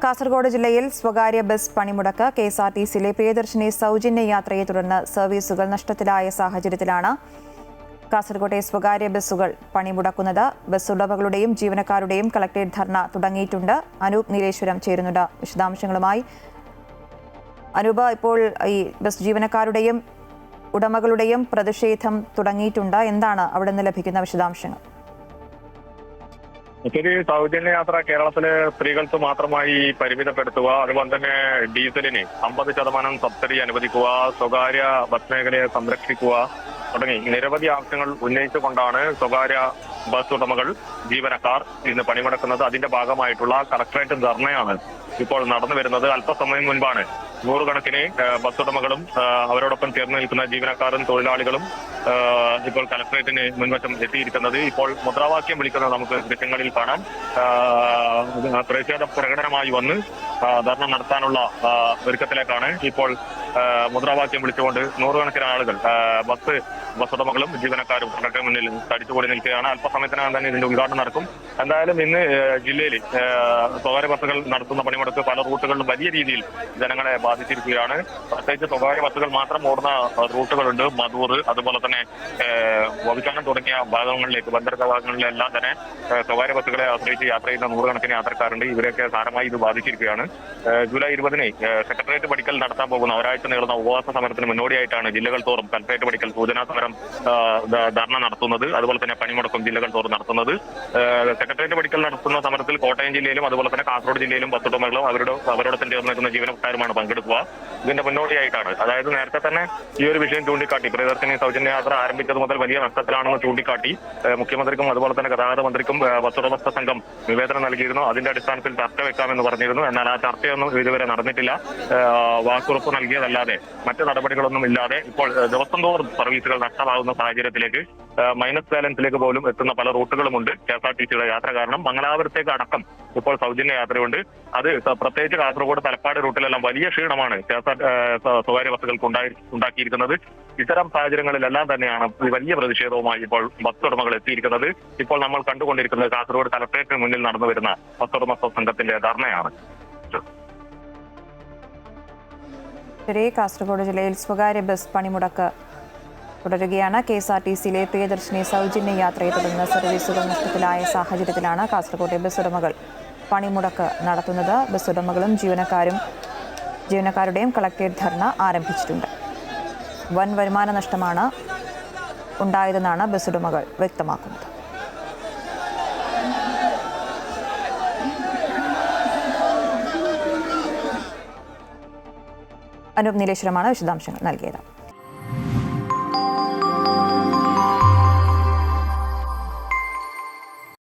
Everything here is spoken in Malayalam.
കാസർഗോഡ് ജില്ലയിൽ സ്വകാര്യ ബസ് പണിമുടക്ക്. കെഎസ്ആർടിസിയിലെ പ്രിയദർശിനി സൗജന്യ യാത്രയെ തുടർന്ന് സർവീസുകൾ നഷ്ടത്തിലായ സാഹചര്യത്തിലാണ് കാസർഗോട്ടെ സ്വകാര്യ ബസ്സുകൾ പണിമുടക്കുന്നത്. ബസ് ഉടമകളുടെയും ജീവനക്കാരുടെയും കളക്ടറേറ്റ് ധർണ തുടങ്ങിയിട്ടുണ്ട്. അനൂപ് നീലേശ്വരം ചേരുന്നുണ്ട് വിശദാംശങ്ങളുമായി. അനൂപ്, ഇപ്പോൾ ഈ ബസ് ജീവനക്കാരുടെയും ഉടമകളുടെയും പ്രതിഷേധം തുടങ്ങിയിട്ടുണ്ട്. എന്താണ് അവിടെ നിന്ന് ലഭിക്കുന്ന വിശദാംശങ്ങൾ? ഒത്തിരി സൗജന്യ യാത്ര കേരളത്തിലെ സ്ത്രീകൾക്ക് മാത്രമായി പരിമിതപ്പെടുത്തുക, അതുപോലെ തന്നെ ഡീസലിന് 50% സബ്സിഡി അനുവദിക്കുക, സ്വകാര്യ ബസ് മേഖലയെ സംരക്ഷിക്കുക തുടങ്ങി നിരവധി ആവശ്യങ്ങൾ ഉന്നയിച്ചുകൊണ്ടാണ് സ്വകാര്യ ബസ് ഉടമകൾ, ജീവനക്കാർ ഇന്ന് പണിമുടക്കുന്നത്. അതിന്റെ ഭാഗമായിട്ടുള്ള കളക്ടറേറ്റ് ധർണയാണ് ഇപ്പോൾ നടന്നു വരുന്നത്. അല്പസമയം മുൻപാണ് നൂറുകണക്കിന് ബസ് ഉടമകളും അവരോടൊപ്പം ചേർന്ന് നിൽക്കുന്ന ജീവനക്കാരും തൊഴിലാളികളും ഇപ്പോൾ കളക്ടറേറ്റിന് മുൻവശം എത്തിയിരിക്കുന്നത്. ഇപ്പോൾ മുദ്രാവാക്യം വിളിക്കുന്നത് നമുക്ക് ദൃശ്യങ്ങളിൽ കാണാം. പ്രതിഷേധ പ്രകടനമായി വന്ന് ധർണ നടത്താനുള്ള ഒരുക്കത്തിലേക്കാണ് ഇപ്പോൾ മുദ്രാവാക്യം വിളിച്ചുകൊണ്ട് നൂറുകണക്കിന് ആളുകൾ ബസ് ഉടമകളും ജീവനക്കാരും കണ്ടക്ടർ മുന്നിൽ തടിച്ചുകൂടി നിൽക്കുകയാണ്. അല്പസമയത്തിനകം തന്നെ ഇതിന്റെ ഉദ്ഘാടനം നടക്കും. എന്തായാലും ഇന്ന് ജില്ലയിൽ സ്വകാര്യ ബസ്സുകൾ നടത്തുന്ന പണിമുടക്ക് പല റൂട്ടുകളിലും വലിയ രീതിയിൽ ജനങ്ങളെ ബാധിച്ചിരിക്കുകയാണ്. പ്രത്യേകിച്ച് സ്വകാര്യ ബസ്സുകൾ മാത്രം ഓടുന്ന റൂട്ടുകളുണ്ട്. മധൂർ, അതുപോലെ തന്നെ വവിക്കാനം തുടങ്ങിയ ഭാഗങ്ങളിലേക്ക്, ബന്ധപ്പെട്ട ഭാഗങ്ങളിലെല്ലാം തന്നെ സ്വകാര്യ ബസ്സുകളെ ആശ്രയിച്ച് യാത്ര ചെയ്യുന്ന നൂറുകണക്കിന് യാത്രക്കാരുണ്ട്. ഇവരെയൊക്കെ സാരമായി ഇത് ബാധിച്ചിരിക്കുകയാണ്. ജൂലൈ 20-ന് സെക്രട്ടേറിയറ്റ് പടിക്കൽ നടത്താൻ പോകുന്ന ഒരാഴ്ച നീളുന്ന ഉപവാസ സമരത്തിന് മുന്നോടിയായിട്ടാണ് ജില്ലകൾ തോറും കലക്ടറേറ്റ് പടിക്കൽ സൂചനാ സമരം ധർണ നടത്തുന്നത്. അതുപോലെ തന്നെ പണിമുടക്കും ജില്ലകൾ തോറും നടത്തുന്നത്. സെക്രട്ടേറിയറ്റ് പടിക്കൽ നടത്തുന്ന സമരത്തിൽ കോട്ടയം ജില്ലയിലും അതുപോലെ തന്നെ കാസർഗോഡ് ജില്ലയിലും ബസ് ഉടമകളും അവരോടൊപ്പം ചേർന്ന് നിൽക്കുന്ന ജീവനക്കാരുമാണ് പങ്കെടുക്കുക. ഇതിന്റെ മുന്നോടിയായിട്ടാണ്, അതായത് നേരത്തെ തന്നെ ഈ ഒരു വിഷയം ചൂണ്ടിക്കാട്ടി, പ്രിയദർശിനി സൗജന്യ യാത്ര ആരംഭിച്ചത് മുതൽ വലിയ നഷ്ടത്തിലാണെന്ന് ചൂണ്ടിക്കാട്ടി മുഖ്യമന്ത്രിക്കും അതുപോലെ തന്നെ ഗതാഗത മന്ത്രിക്കും ബസ് ഉടമസ്ഥ സംഘം നിവേദനം നൽകിയിരുന്നു. അതിന്റെ അടിസ്ഥാനത്തിൽ ചർച്ച വെക്കാമെന്ന് പറഞ്ഞിരുന്നു. എന്നാൽ ആ ചർച്ചയൊന്നും ഇതുവരെ നടന്നിട്ടില്ല. വാക്കുറപ്പ് നൽകിയതല്ലാതെ മറ്റു നടപടികളൊന്നും ഇല്ലാതെ ഇപ്പോൾ ദിവസം തോറും സർവീസുകൾ നഷ്ടമാകുന്ന സാഹചര്യത്തിലേക്ക്, മൈനസ് ബാലൻസിലേക്ക് പോലും എത്തുന്ന പല റൂട്ടുകളുമുണ്ട്. കെഎസ്ആർടിസിയുടെ യാത്ര കാരണം മംഗലാപുരത്തേക്ക് അടക്കം ഇപ്പോൾ സൗജന്യ യാത്രയുണ്ട്. അത് പ്രത്യേകിച്ച് കാസർഗോഡ് തലപ്പാട് റൂട്ടിലെല്ലാം വലിയ ക്ഷീണമാണ് സ്വകാര്യ ബസ്സുകൾക്ക് ഉണ്ടാക്കിയിരിക്കുന്നത്. ഇത്തരം സാഹചര്യങ്ങളിലെല്ലാം തന്നെയാണ് വലിയ പ്രതിഷേധവുമായി ഇപ്പോൾ ബസ് ഉടമകൾ എത്തിയിരിക്കുന്നത്. ഇപ്പോൾ നമ്മൾ കണ്ടുകൊണ്ടിരിക്കുന്നത് കാസർഗോഡ് കളക്ടറേറ്റിന് മുന്നിൽ നടന്നു വരുന്ന ബസ് ഉടമസ്ഥ സംഘത്തിന്റെ ധർണയാണ്. കാസർഗോഡ് ജില്ലയിൽ സ്വകാര്യ ബസ് പണിമുടക്ക് തുടരുകയാണ്. കെഎസ്ആർടിസിയിലെ പ്രിയദർശിനി സൗജന്യ യാത്രയെ തുടർന്ന് സർവീസുകൾ നഷ്ടത്തിലായ സാഹചര്യത്തിലാണ് കാസർഗോട്ടെ ബസ് ഉടമകൾ പണിമുടക്ക് നടത്തുന്നത്. ബസ് ഉടമകളും ജീവനക്കാരുടെയും കളക്ടറേറ്റ് ധർണ ആരംഭിച്ചിട്ടുണ്ട്. വൻ വരുമാന നഷ്ടമാണ് ഉണ്ടായതെന്നാണ് ബസ് ഉടമകൾ വ്യക്തമാക്കുന്നത്. അനൂപ് നീലേശ്വരമാണ് വിശദാംശങ്ങൾ നൽകിയത്.